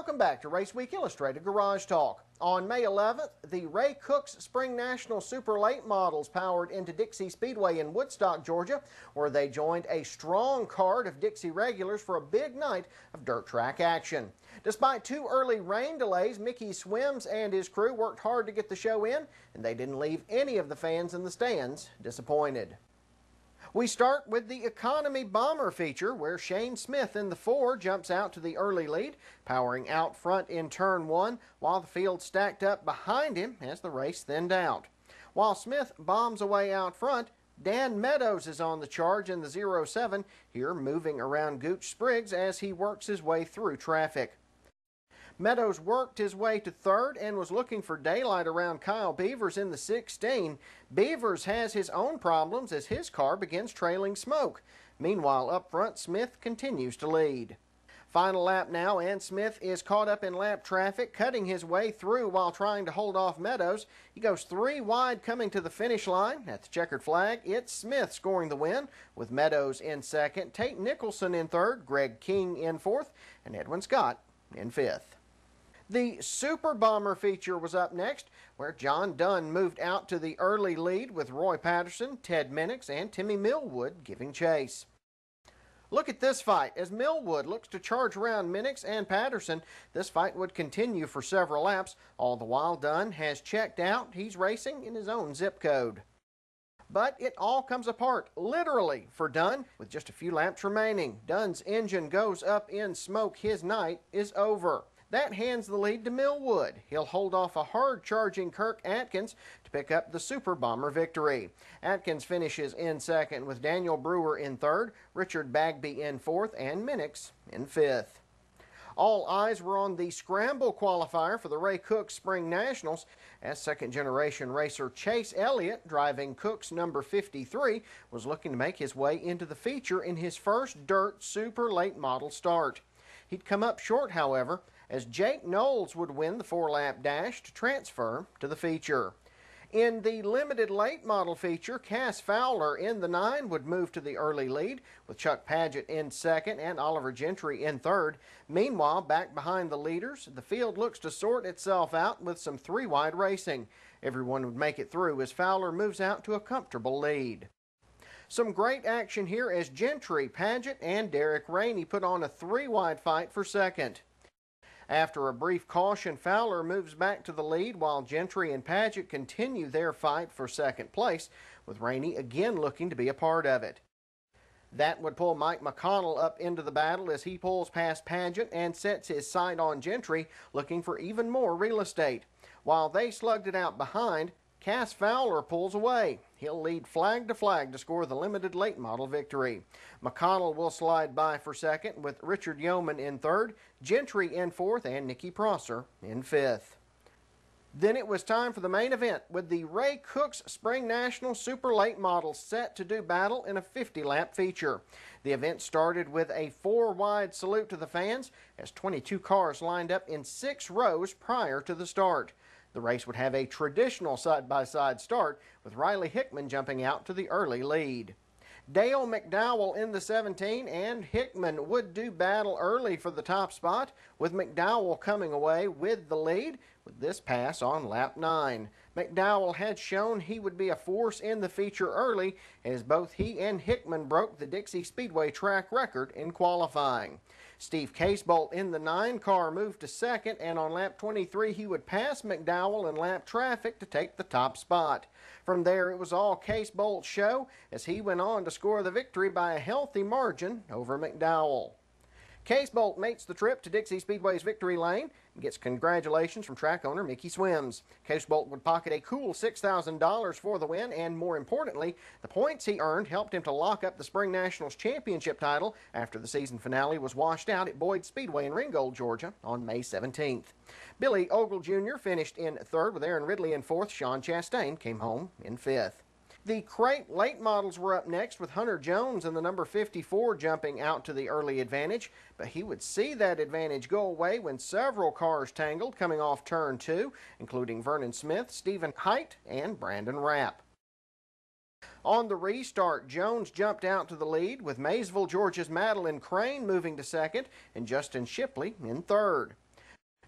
Welcome back to Raceweek Illustrated Garage Talk. On May 11th, the Ray Cooks Spring National Super Late Models powered into Dixie Speedway in Woodstock, Georgia, where they joined a strong card of Dixie regulars for a big night of dirt track action. Despite two early rain delays, Mickey Swims and his crew worked hard to get the show in, and they didn't leave any of the fans in the stands disappointed. We start with the Economy Bomber feature, where Shane Smith in the 4 jumps out to the early lead, powering out front in turn 1, while the field stacked up behind him as the race thinned out. While Smith bombs away out front, Dan Meadows is on the charge in the 07, here moving around Gooch Spriggs as he works his way through traffic. Meadows worked his way to third and was looking for daylight around Kyle Beavers in the 16. Beavers has his own problems as his car begins trailing smoke. Meanwhile, up front, Smith continues to lead. Final lap now, and Smith is caught up in lap traffic, cutting his way through while trying to hold off Meadows. He goes 3 wide coming to the finish line. At the checkered flag, it's Smith scoring the win, with Meadows in second, Tate Nicholson in third, Greg King in fourth, and Edwin Scott in fifth. The Super Bomber feature was up next, where John Dunn moved out to the early lead with Roy Patterson, Ted Minix, and Timmy Millwood giving chase. Look at this fight as Millwood looks to charge around Minix and Patterson. This fight would continue for several laps. All the while, Dunn has checked out. He's racing in his own zip code. But it all comes apart, literally, for Dunn. With just a few laps remaining, Dunn's engine goes up in smoke. His night is over. That hands the lead to Millwood. He'll hold off a hard-charging Kirk Atkins to pick up the Super Bomber victory. Atkins finishes in second with Daniel Brewer in third, Richard Bagby in fourth, and Minix in fifth. All eyes were on the scramble qualifier for the Ray Cooks Spring Nationals as second-generation racer Chase Elliott, driving Cooks number 53, was looking to make his way into the feature in his first dirt super late model start. He'd come up short, however, as Jake Knowles would win the 4-lap dash to transfer to the feature. In the limited late model feature, Cass Fowler in the 9 would move to the early lead, with Chuck Paget in second and Oliver Gentry in third. Meanwhile, back behind the leaders, the field looks to sort itself out with some 3-wide racing. Everyone would make it through as Fowler moves out to a comfortable lead. Some great action here as Gentry, Paget, and Derek Rainey put on a 3-wide fight for second. After a brief caution, Fowler moves back to the lead while Gentry and Paget continue their fight for second place, with Rainey again looking to be a part of it. That would pull Mike McConnell up into the battle as he pulls past Paget and sets his sight on Gentry, looking for even more real estate. While they slugged it out behind, Cass Fowler pulls away. He'll lead flag to flag to score the limited late model victory. McConnell will slide by for second with Richard Yeoman in third, Gentry in fourth, and Nicky Prosser in fifth. Then it was time for the main event with the Ray Cooks Spring National Super Late Models set to do battle in a 50-lap feature. The event started with a 4-wide salute to the fans as 22 cars lined up in 6 rows prior to the start. The race would have a traditional side-by-side start, with Riley Hickman jumping out to the early lead. Dale McDowell in the 17 and Hickman would do battle early for the top spot, with McDowell coming away with the lead with this pass on lap 9. McDowell had shown he would be a force in the feature early, as both he and Hickman broke the Dixie Speedway track record in qualifying. Steve Casebolt in the 9 car moved to second, and on lap 23 he would pass McDowell in lap traffic to take the top spot. From there it was all Casebolt's show as he went on to score the victory by a healthy margin over McDowell. Casebolt makes the trip to Dixie Speedway's victory lane and gets congratulations from track owner Mickey Swims. Casebolt would pocket a cool $6,000 for the win, and more importantly, the points he earned helped him to lock up the Spring Nationals Championship title after the season finale was washed out at Boyd Speedway in Ringgold, Georgia on May 17th. Billy Ogle Jr. finished in third with Aaron Ridley in fourth. Sean Chastain came home in fifth. The crate late models were up next with Hunter Jones in the number 54 jumping out to the early advantage, but he would see that advantage go away when several cars tangled coming off turn 2, including Vernon Smith, Stephen Height, and Brandon Rapp. On the restart, Jones jumped out to the lead with Maysville, Georgia's Madeline Crane moving to second and Justin Shipley in third.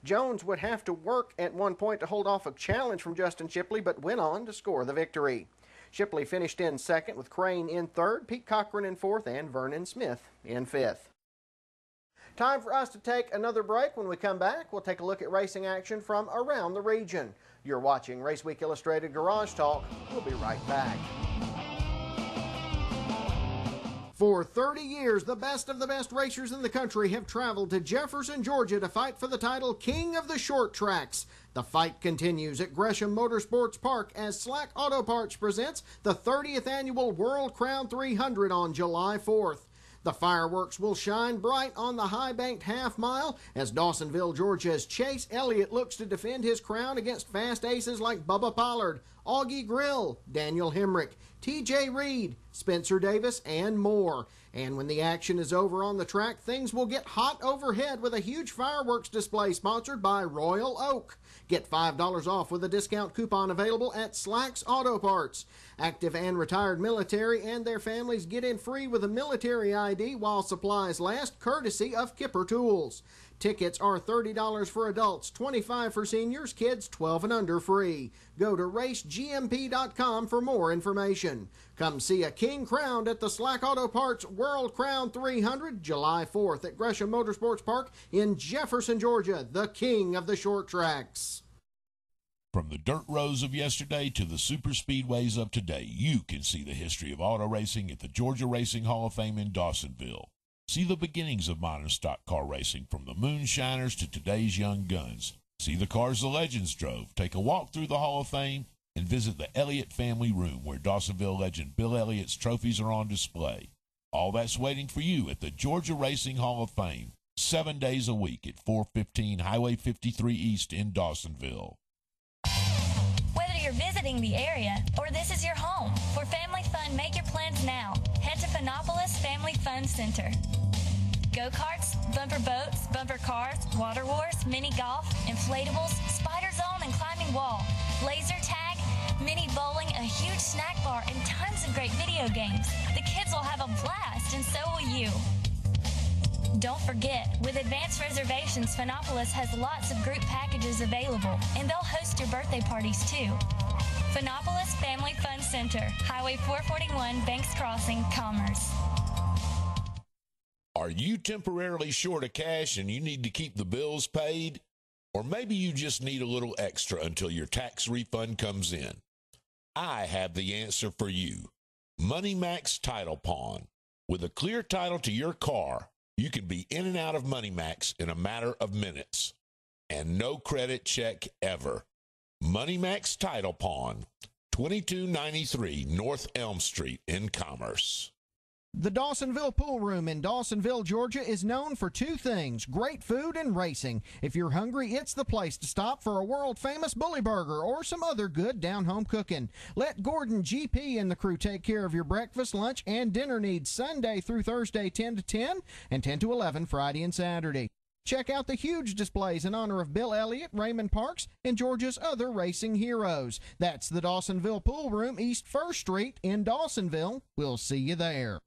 Jones would have to work at one point to hold off a challenge from Justin Shipley, but went on to score the victory. Shipley finished in second with Crane in third, Pete Cochran in fourth, and Vernon Smith in fifth. Time for us to take another break. When we come back, we'll take a look at racing action from around the region. You're watching Raceweek Illustrated Garage Talk. We'll be right back. For 30 years, the best of the best racers in the country have traveled to Jefferson, Georgia to fight for the title King of the Short Tracks. The fight continues at Gresham Motorsports Park as Slack Auto Parts presents the 30th Annual World Crown 300 on July 4th. The fireworks will shine bright on the high-banked half-mile as Dawsonville, Georgia's Chase Elliott looks to defend his crown against fast aces like Bubba Pollard, Augie Grill, Daniel Hemrick, TJ Reed, Spencer Davis, and more. And when the action is over on the track, things will get hot overhead with a huge fireworks display sponsored by Royal Oak. Get $5 off with a discount coupon available at Slack's Auto Parts. Active and retired military and their families get in free with a military ID while supplies last, courtesy of Kipper Tools. Tickets are $30 for adults, $25 for seniors, kids 12 and under free. Go to racegmp.com for more information. Come see a king crowned at the Slack Auto Parts World Crown 300, July 4th at Gresham Motorsports Park in Jefferson, Georgia, the king of the short tracks. From the dirt roads of yesterday to the super speedways of today, you can see the history of auto racing at the Georgia Racing Hall of Fame in Dawsonville. See the beginnings of modern stock car racing, from the moonshiners to today's young guns. See the cars the legends drove. Take a walk through the Hall of Fame and visit the Elliott Family Room, where Dawsonville legend Bill Elliott's trophies are on display. All that's waiting for you at the Georgia Racing Hall of Fame, 7 days a week at 415 Highway 53 East in Dawsonville. Whether you're visiting the area or this is your home, for family fun, make your plans now. Head to Phonopolis Family Fun Center. Go-karts, bumper boats, bumper cars, water wars, mini golf, inflatables, spider zone and climbing wall, laser tag, mini bowling, a huge snack bar, and tons of great video games. The kids will have a blast, and so will you. Don't forget, with advanced reservations, Phonopolis has lots of group packages available, and they'll host your birthday parties too. Phonopolis Family Fun Center, Highway 441, Banks Crossing, Commerce. Are you temporarily short of cash and you need to keep the bills paid? Or maybe you just need a little extra until your tax refund comes in? I have the answer for you. Money Max Title Pawn. With a clear title to your car, you can be in and out of Money Max in a matter of minutes. And no credit check ever. Money Max Title Pawn, 2293 North Elm Street in Commerce. The Dawsonville Pool Room in Dawsonville, Georgia is known for two things: great food and racing. If you're hungry, it's the place to stop for a world-famous bully burger or some other good down-home cooking. Let Gordon GP and the crew take care of your breakfast, lunch, and dinner needs Sunday through Thursday 10 to 10 and 10 to 11 Friday and Saturday. Check out the huge displays in honor of Bill Elliott, Raymond Parks, and Georgia's other racing heroes. That's the Dawsonville Pool Room, East 1st Street in Dawsonville. We'll see you there.